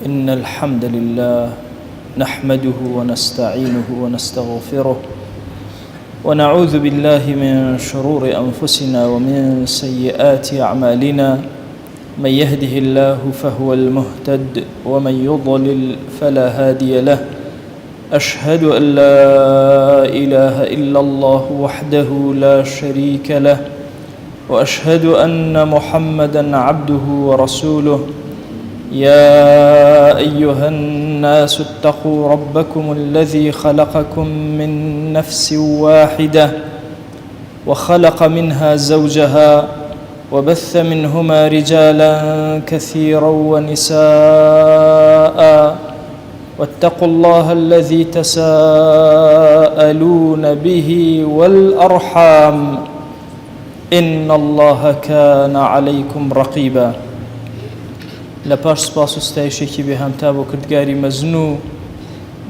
إن الحمد لله نحمده ونستعينه ونستغفره ونعوذ بالله من شرور أنفسنا ومن سيئات أعمالنا. من يهده الله فهو المهتد ومن يضلل فلا هادي له. أشهد أن لا إله إلا الله وحده لا شريك له، وأشهد أن محمدًا عبده ورسوله. يا أيها الناس اتقوا ربكم الذي خلقكم من نفس واحدة وخلق منها زوجها وبث منهما رجالا كثيرا ونساء، واتقوا الله الذي تساءلون به والأرحام إن الله كان عليكم رقيبا. لپاش سپاس و ستایشێکی بێهامتا بۆ کردگاری مەزنوو،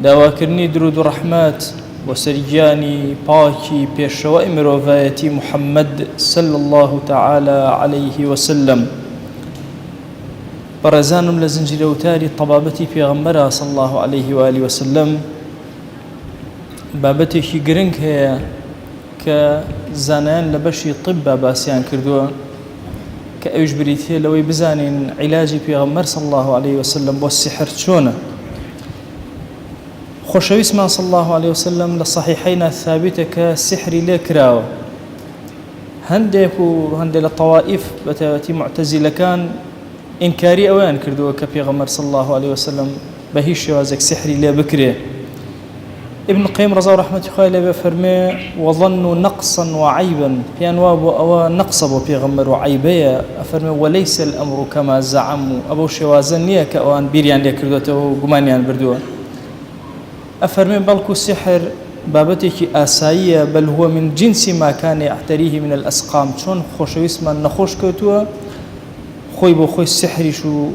داواکردنی درود و ڕەحمەت بۆ سەرگیانی پاکی پێشەوەی مرۆڤایەتی محەممەد صلی الله تعالى عليه وسلم. بەڕێزانم لە زنجیرە وتاری تەبابەتی پێغەمبەرە صلی الله عليه وآله وسلم بابەتێکی گرنگ هەیە کە زانایان لە بەشی طب باسییان کردووە کە ئەوش بریتێ لەوەی بزانین عیلاجی پێغەمبەر صلی الله عليه وسلم بۆ سحر چۆنە. خۆشەویستمان صلی الله عليه وسلم لە صحیحەینا ثابتە کە سحری لێ کراوە. هەندێک لە طەوائف بەتایبەتی معتەزیلەکان ئینکاری ئەویان کردووە کە پێغەمبەر صلی الله عليه وسلم بە هیچ شێوازێک سحری لێ بکرێ. ابن القيم رضا ورحمة الله بفرمي وظنوا نقصا وعيبا، بيان وابو أو نقص أبو بيغمر وعيبية أفرمي وليس الأمر كما زعموا أبو شوازنية كأوان بيريان ليكردوته وقمانيان بردوه. أفرمي بلكو السحر بابتك آسائية بل هو من جنس ما كان يعتريه من الأسقام. شون خوشويس من نخوش كوتوه خوي بو خوي السحري شو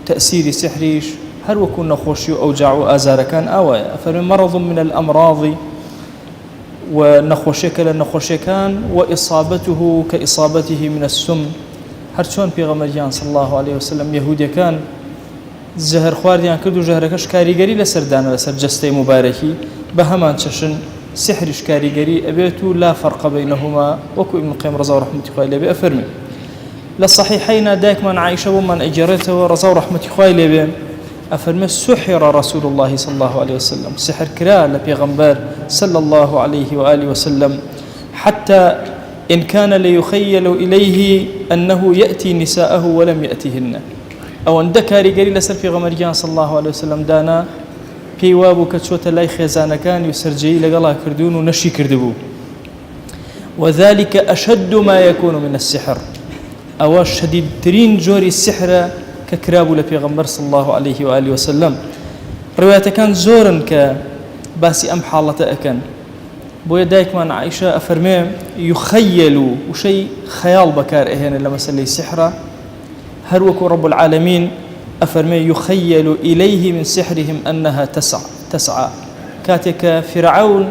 تأثيري سحريش هل وكون نخوشي أوجع وآزار كان أوايا. فمن مرض من الأمراض ونخوشك لنخوشي كان وإصابته كإصابته من السم. هرچون پیغمبر صلى الله عليه وسلم يهودي كان زهر خواردیان کرد و زهرەکەش کاریگەری لەسەر دانا لەسەر جەستەی مبارەکی بە هەمان چەشن سحریش کاریگەری ئەبێت و لا فرق بينهما وەکو ابن القيم رضا ورحمة الله لێبێ ئەفەرمێ لە صحیحەینا دایکمان عایشە بۆمان ئەگەڕێتەوە رضا ورحمة الله لێبێ أفرمي سحر رسول الله صلى الله عليه وسلم، سحر كرا لبيغمبر صلى الله عليه وآله وسلم، حتى إن كان ليخيل إليه أنه يأتي نساءه ولم يأتيهن. أو أن دكاري قليل لسر في غمرجان صلى الله عليه وسلم دانا بيوابو كتشوت لاي خيزانا كان يسرجي لقلا كردون ونشي كردبو. وذلك أشد ما يكون من السحر، أو شديد ترين جوري السحر ككراب لبيغمبر صلى الله عليه وآله وسلم. رواية كان زورا كباسي أم حالة أكن بويا دايكمان عائشة أفرمي يخيل وشي خيال بكار إهنا لما سلي سحرة هروك رب العالمين أفرمي يخيل إليه من سحرهم أنها تسعى كاتك فرعون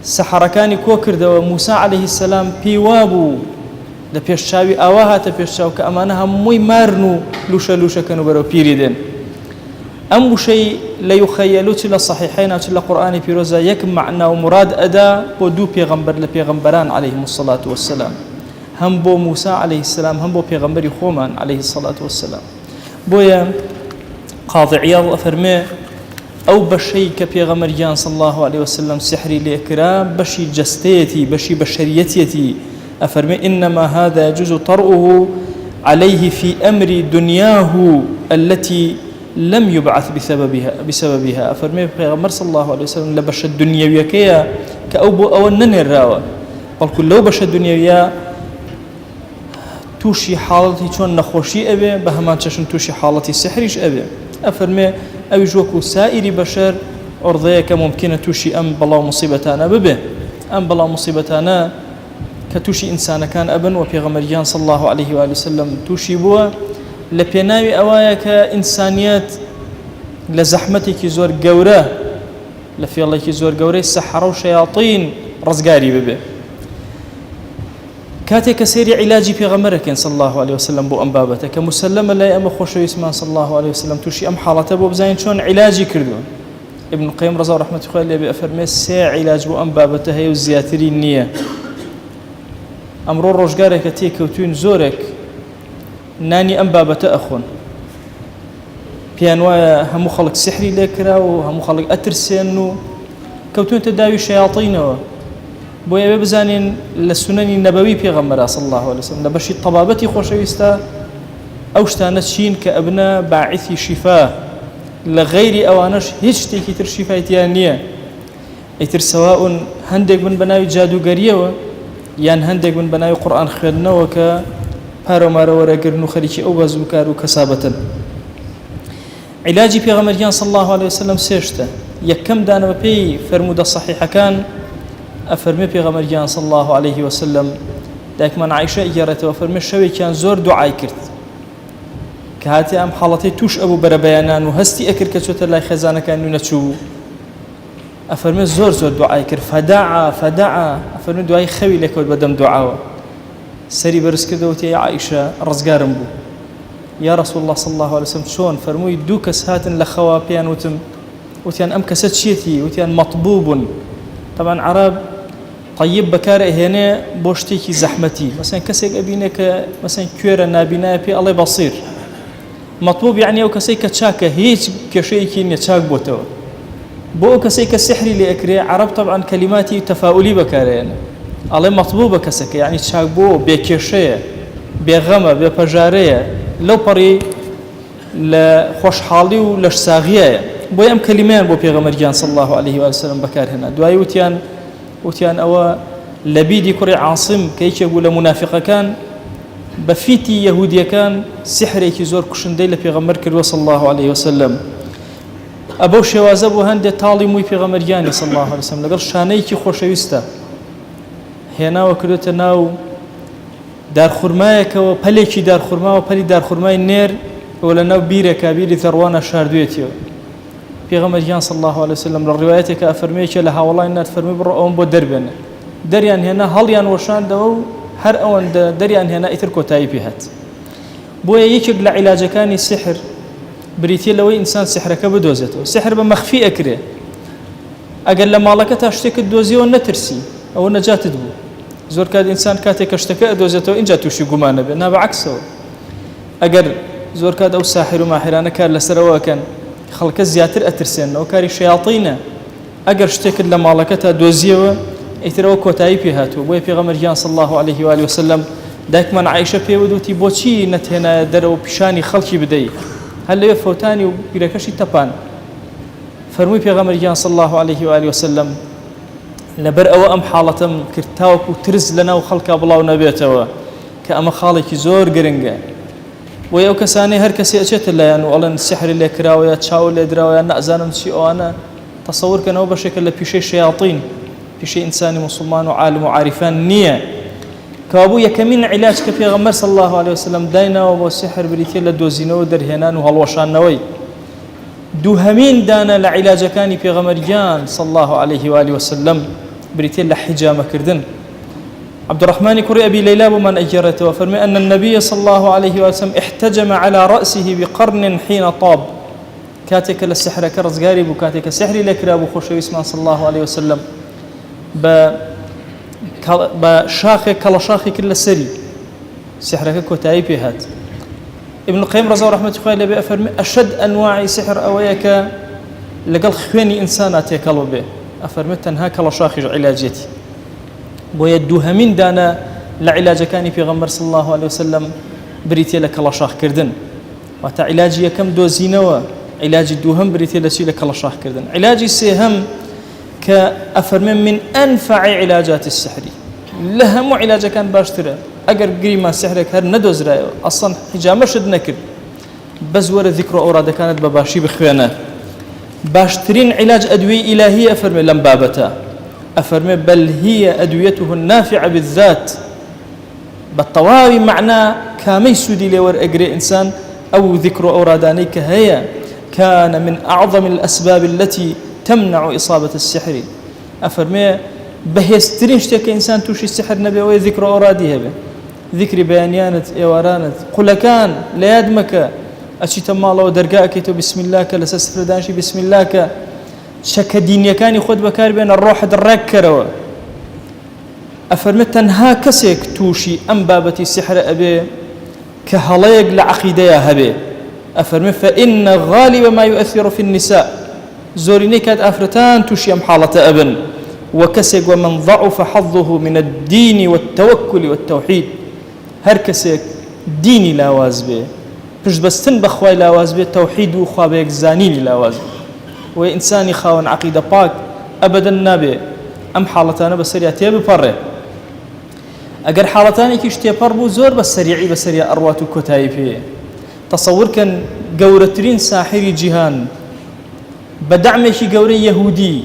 سحر كان كوكر دو موسى عليه السلام بيوابو da pێشچاوی ئاوا هاتە پێشچاو کە ئەمانە هەمووی مارن و لوشە لوشەکەن و بەرەو پیری دێن. ئەم وشەی لە یوخەیەلو چ لە صحیحەینا چ لە قورئانی پیرۆزە یەک مەعنا و مراد ئەدا بۆ دوو پێغەمبەر لە پێغەمبەران عەلەیهیمو الصەلاة والسلام، هەم بۆ موسى عەلەیهی السلام هەم بۆ پێغەمبەری خۆمان عەلەیهی الصەلاة والسلام. بۆیە قاضی عیاض ئەفەرمێ ئەو بەشەی کە پێغەمبەریان صلی الله عليه وسلم سحری لێکرا بەشی جەستەیەتی بەشی بەشەریەتیەتی. أفرمي إنما هذا يجوز طرؤه عليه في أمر دنياه التي لم يبعث بسببها. أفرمي پیغمبر صلى الله عليه وسلم لبش الدنيا كيا كأوبو أو النن الراوة قال كل لو بش الدنيا توشي حالتي شون نخوشي أبي بهمان تشون توشي حالتي سحريش أبي. أفرمي أو جوكو سائر بشر أرضيك ممكن توشي أم بلا مصيبتانا ببه أم بلا مصيبتانا كتوشي إنسان كان أبن وبيغمريان صلى الله عليه وآله وسلم توشي بوا لبيناوي أوايا كإنسانيات لزحمتك زور قورة لفي الله زور قورة سحر وشياطين رزقاري ببه كاتك سيري علاجي في غمرك صلى الله عليه وسلم بو أم بابتك مسلمة لا أم خوشوي اسمان صلى الله عليه وسلم توشي أم حالته بو بزين شون علاجي كردون ابن القيم رضا رحمة الله عليه بأفرمي سي علاج بو أم بابته هي وزياتري النية أمرو روجارك تيك وتون زورك ناني أم بابته أخون بيانوا هم خلق سحري لكرا وهم خلق أترسينو كوتون تداوي شياطينه بويا بزانين للسنن النبوي في غمرة صلى الله عليه وسلم لبشي طبابتي خوشويستا أوشتا نسشين كأبناء باعثي شفاء لغير أوانش هيش تيكي تر شفاء تيانية ايتر سواء هندق من بناوي جادو قريوة يان هندق من بناوي قرآن خيرنا وكا بارو مارو ورقرنو خليكي أو بازوكارو كسابة علاجي في غمريان صلى الله عليه وسلم سيشتا يكم دانا بي فرمودة صحيحة كان أفرمي في غمريان صلى الله عليه وسلم داك من عائشة إجارته وفرمي الشوي كان زور دعاي كرت كهاتي أم حالتي توش أبو بربيانان وهستي أكر كتوت الله خزانة كان نتشو أفرمي زور دعاي كرت فدعا أفرمي دعاي خوي لك بدم دعاء سري برس كدوتي يا عائشة رزقارم بو يا رسول الله صلى الله عليه وسلم شون فرموي دوكس هاتن لخوا بيان وتيان أم كست شيتي وتيان مطبوب طبعا عرب طيب بكار هنا بوشتيكي زحمتي مثلا كسيك أبينك مثلا كيرا نابينا في الله بصير مطلوب يعني أو كسيك تشاكا هيج كشيكي نتشاك بوتو بو كسيك السحري لأكري عرب طبعا كلماتي تفاؤلي بكار يعني الله مطلوب كسك يعني تشاك بو بكشية بغمة ببجارية لو بري لخوش حالي ولش ساغية بو يم كلمان بو بيغمرجان صلى الله عليه وسلم بكار هنا دواي وتيان أو لبيدي كري عاصم كيش يقول منافقة كان بفيتي يهودية كان سحري كيزور كشندي لبيغمر كرو صلى الله عليه وسلم أبو شوازبو هند طالي موي بيغمرجاني صلى الله عليه وسلم لقال شاني كي خوشويستا هنا وكرت ناو دار خرمايك وبليكي دار خرما وبلي دار خرماي نير ولا ناو بيرة كبيرة ثروانة شاردويتيو بيغمرجان صلى الله عليه وسلم للرواياتك أفرميك لها والله إنها تفرمي برأون بو دربين دريان هنا هليان وشان دو هر أون دريان هنا إتركو تايبيهات بويا يكيق لعلاج كاني السحر بريتي لوي إنسان سحرك بدوزته سحر بمخفي أكري أقل لما لك تشتك الدوزي والنترسي أو النجاة تدبو زور كاد إنسان كاتك اشتكى دوزته إن جاتوشي قمانة بأنها بعكسه أقل زور كاد أو ساحر وماحرانا كان لسروا كان خلق زياتر أترسين وكاري شياطين أقر اشتكى لما لكتها دوزيوه ايترو كوتاي بيهاتو بو بيغمرجان صلى الله عليه واله وسلم داك من عائشه بيودوتي بوشي نتهنا درو بشاني خلقي بدي هل يفوتاني وبيركشي تبان فرمي بيغمرجان صلى الله عليه واله وسلم لبر او ام حالتم كرتاوك وترز لنا وخلق بلاو نبيته كأما خالك زور قرنقا ويو كساني هر كسي اجت الله يعني والله السحر اللي كراويا تشاو اللي دراويا نأزان شي انا تصور كانوا بشكل بشي شياطين في شيء إنساني مسلمان وعالم وعارفان نية كابو يكمن علاج كفي غمر صلى الله عليه وسلم داينا وسحر بريتي لدوزينو درهنان وهالوشان نوي دوهمين دانا لعلاج كاني في غمرجان صلى الله عليه وآله وسلم بريتي لحجامة كردن عبد الرحمن كري أبي ليلى ومن أجرته وفرمي أن النبي صلى الله عليه وسلم احتجم على رأسه بقرن حين طاب كاتك للسحر كرز قارب وكاتك سحري لكراب وخوشي اسمان صلى الله عليه وسلم بشاخي كلا شاخي كل سري سحرك كوتاي بهات ابن القيم رضي الله رحمه الله عليه أفرمي أشد أنواع سحر أويك لقال خويني إنسانات يكلوا به أفرمي تنها كلا شاخي علاجتي ويدوها من دانا لعلاج كان في غمر صلى الله عليه وسلم بريتي لك كلا شاخ كردن وتا علاجي كم دوزينوا علاج دوهم بريتي لك كلا شاخ كردن علاجي سيهم كأفرمن من أنفع علاجات السحر لها مو علاج كان باشترى أجر قريما سحرك هر ندوز رأي أصلا حجامة شد نكر بزور ذكر أوراد كانت بباشي بخوانه باشترين علاج أدوية إلهية أفرمن لم بابتا أفرمن بل هي أدويته النافعة بالذات بالطواري معناه كامي سودي لور أجري إنسان أو ذكر أورادانيك هي كان من أعظم الأسباب التي تمنع إصابة السحر أفرمي بەهێزترین شتێک کە ئینسان تووشی سحر نەبێ ئەوەی ذیکر و ئەورادی هەبێ، ذیکری بەیانیانت ئێوارانت قولەکان لە یاد مەکە، ئەچیتە ماڵەوە دەرگا ئەکەیتەوە بسم الله کە لەسەر سفرەدانشی بسم الله کە چەکە دینیەکانی خۆت بەکار بێنە ڕۆحت ڕێک کەرەوە. ئەفەرمێت تەنها کەسێک تووشی ئەم بابەتی سحرە ئەبێ کە هەڵەیەک لە عەقیدەیە هەبێ. ئەفەرمێت فإن غالب ما يؤثر في النساء، زۆرینەی کات ئافرەتان تووشی ئەم حاڵەتە ئەبن. وكسك ومن ضعف حظه من الدين والتوكل والتوحيد، هر كسك ديني لاواز به پشت بستن بخواي لاواز به توحيد وخوابك زانيني لاواز به وإنساني خاون عقيدة باك أبدا نابي. أم حالتانا بسريعتي بپره، اگر حالتاني كيش تيپر بو زور بسريعي بسريع أروات وكتاي فيه. تصور كان قورترين ساحري جهان بدعمشي قوري يهودي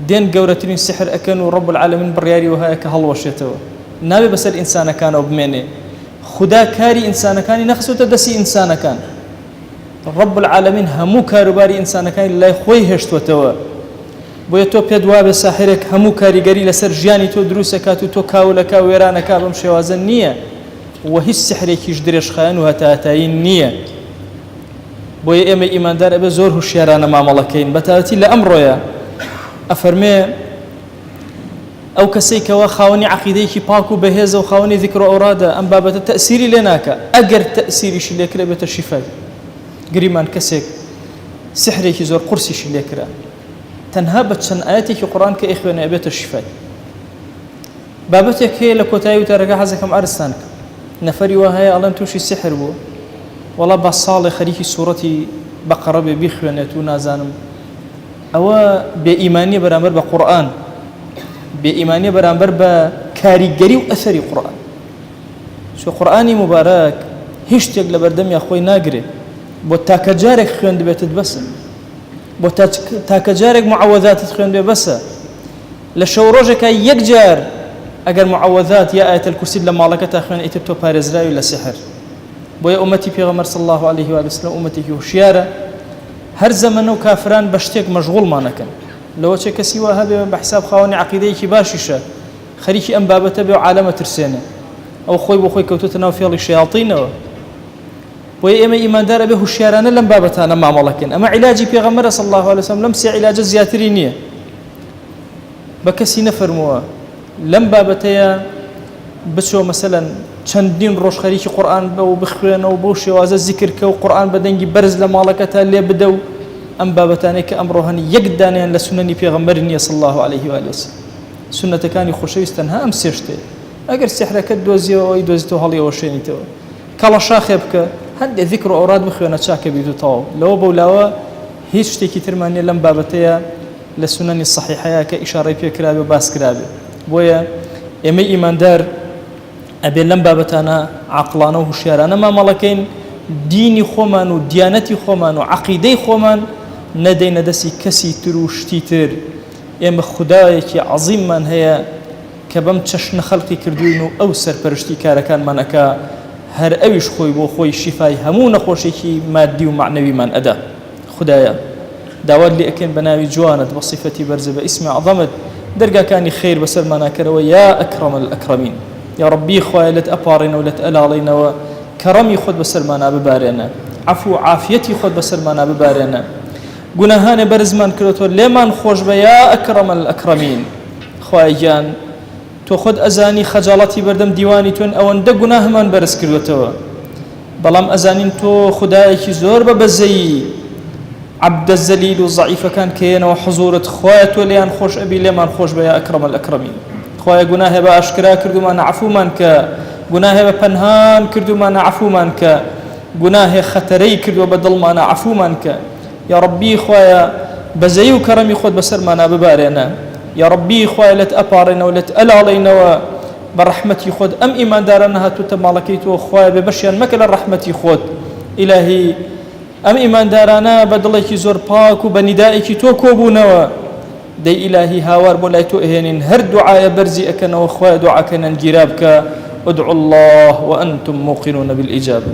دين قورترين سحر أكن ورب العالمين برياري وهاي كهالوشيته نابي بس الإنسان كان وبمنه خدا كاري إنسان كان نخسو تدسي إنسان كان رب العالمين همو كاروباري إنسان كان الله خوي هشتوتوا بويتو بيدوا بساحرك همو كاريغري لسر جياني تو دروسكاتو تو كاولكا ويرانكا بمشي نية وهي السحر كيش دريش خان وهتاتاين نية بوي إما إيمان دار أبي زور هشيارانا مع ملكين بتاتي لأمره أفرمي أو كسيك وخاوني عقيديك باكو بهذا وخاوني ذكر أوراده أم بابة التأثير لناك أجر تأثير شليكرا بتشفاء قريمان كسيك سحريك زور قرصي شليكرا تنهابت شن آياتك القرآن كإخواني أبيت الشفاء بابتك هي لكوتاي وترجع حزكم أرسانك نفري وهاي الله توشي السحر بو والله بصالة خريكي سورتي بقرة بيخواني نازانم أو بإيمانية برامبر بقرآن بإيمانية برامبر بكاريجري وأثري قرآن شو قرآني مبارك هشتق لبردم يا أخوي ناقري بوتاكجارك خيون دبيت بس بوتاكجارك معوذات خيون دبيت بس لشوروجك يكجار أجر معوذات يا آية الكرسي لما لقيتها خيون إتبتو بارزراي ولا سحر بويا أمتي في غمر صلى الله عليه وآله وسلم أمتي وشيارة هر زمن وكافران بشتك مشغول ما نكن لو شك سوى هذا بحساب خواني عقيدة باششة خريكي أم بابته بعالمة ترسانة أو خوي بخوي كوتتنا في الشياطين ويا إما إيمان دار به الشيران لم بابتنا مع ملكين أما علاجي في غمر صلى الله عليه وسلم لم سي علاج زياترينية بكسي نفرموا لم بابتها بسوا مثلا چندین روش خریکی قرآن بو بخوان و بو شوازه ذکر که و قرآن بدنگی برز لمالکتا لی بدو ام بابتانه که امروهن یک دانیان لسننی پیغمبرنی صلی الله علیه و آله وسلم سنت کانی خوشویستنها ام سیشته اگر سحرکت دوزی و ای دوزی تو حالی وشینی تو کلا شاخب که هند ذکر و اوراد بخوانه چاک بیدو تاو لو بولاوا هیچ شتی کتر معنی لم بابتیا لسننی صحیحه که اشاره پیکرابه و باس کرابه بویا امی ایمان دار أبي لم بابتنا عقلانه وشيرانا ما ملكين ديني خمان وديانتي خمان وعقيدي خمان ندين دسي كسي تروش تيتر إما خدايك عظيم من هي كبم تشن خلقي كردوينو أو سر برشتي كاركان منكا هر أويش خوي بو خوي شفاي همون خوشيكي مادي ومعنوي من أدا خدايا داود لي أكن بناوي جوانت بصفتي برزبة اسمي عظمت درجة كاني خير بسر مناكر ويا أكرم الأكرمين يا ربي خويا لتأبارنا ولتألالينا وكرمي خد بسلمانا ببارنا عفو عافيتي خد بسلمانا ببارنا قناهان برزمان كرتو لمن خوش بيا أكرم الأكرمين خويا جان تو خد أزاني خجالتي بردم ديواني تون أو أن قناه من برز كرتو بلام أزانين تو خدايك زور ببزي عبد الزليل والضعيف كان كينا وحضورة خويا تو ليان خوش أبي لمن خوش بيا أكرم الأكرمين خويا قناه بأشكرا كردو ما نعفو منك قناه بپنهان كردو ما نعفو منك قناه خطري كردو بدل ما نعفو منك يا ربي خويا بزيو كرمي خود بسر ما نببارنا يا ربي خويا لتأبارنا ولتألالينا برحمتي خود أم إيمان دارنا هاتو تمالكيتو خويا ببشيان مكلا رحمتي خود إلهي أم إيمان دارنا بدلك زور باك وبندائك تو كوبونا دي إلهي هاوار بولايتو إهنين هر دعاء برزي أكنا وخوا دعاء كنا نجرابك ادعوا الله وأنتم موقنون بالإجابة.